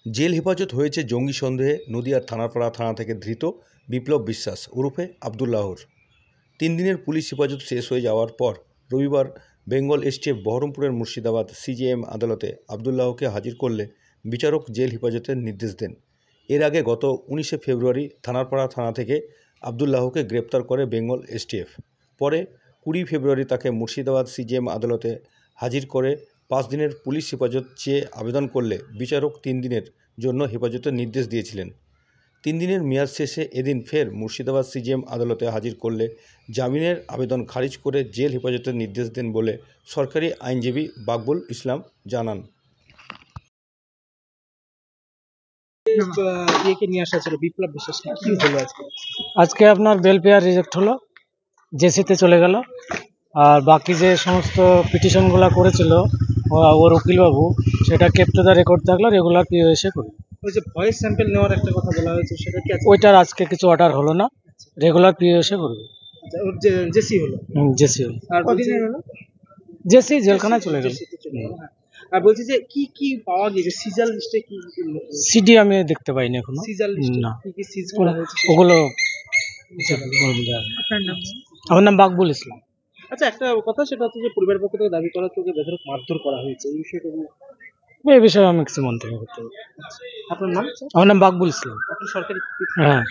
Jail হেফাজত হয়েছে জঙ্গি সন্দেহে নদিয়ার থানাপাড়া থানা থেকে ধৃত বিপ্লব বিশ্বাস ওরফে আবদুল্লাহর। 3 দিনের পুলিশ হেফাজত শেষ হয়ে যাওয়ার পর রবিবার বেঙ্গল এসটিএফ বহরমপুরের মুর্শিদাবাদ সিজেএম আদালতে আবদুল্লাহকে হাজির করলে বিচারক জেল হেফাজতের নির্দেশ দেন। এর আগে গত 19শে ফেব্রুয়ারি থানাপাড়া থানা থেকে আবদুল্লাহকে গ্রেপ্তার করে বেঙ্গল এসটিএফ। পরে 20 ফেব্রুয়ারি তাকে মুর্শিদাবাদ সিজেএম আদালতে হাজির করে 5 দিনের পুলিশ হেফাজত চেয়ে আবেদন করলে বিচারক 3 দিনের জন্য হেফাজতের নির্দেশ দিয়েছিলেন। 3 দিনের মেয়াদ শেষে এদিন ফের মুর্শিদাবাদ সিজেএম আদালতে হাজির করলে জামিনের আবেদন খারিজ করে জেল হেফাজতের নির্দেশ দেন বলে সরকারি আইনজীবী বাকবুল ইসলাম জানান। বিপ্লব বিশ্বাস কি হলো আজকে আপনার বেল পেয়ার রিজেক্ট হলো, জেসিতে চলে গেল। আর বাকি যে সমস্ত পিটিশনগুলো করেছিল ওর উকিলবাবু, সেটা কেপ টু দ্য রেকর্ড থাকলো, রেগুলার পিওএসে করবে। ওই যে ভয়েস স্যাম্পল নেওয়ার একটা কথা বলা হয়েছে, সেটা কি ওইটার আজকে কিছু অর্ডার হলো না, রেগুলার পিওএসে করবে। ওর জেসি হলো? জেসি হলো। আর কদিনের হলো? জেসি জেলখানায় চলে গেল। আর বলছি যে কি কি পাওয়া গেছে সিজাল লিস্টে? কি সিডি আমি দেখতে পাইনি এখনো। সিজাল লিস্টে না, কি কি সিজ করা হয়েছে ওগুলো। আপনার নাম? আমার নাম বাকবুল ইসলাম। আচ্ছা, একটা কথা, সেটা হচ্ছে যে পরিবারের পক্ষ থেকে দাবি করা হচ্ছে যে বেধড়ক মারধর করা হয়েছে, এই বিষয়টা এই বিষয়ে আমি কিছু মন্তব্য করতে পারি। আপনার নাম? আমার নাম বাকবুল ইসলাম। আপনি সরকারি? হ্যাঁ।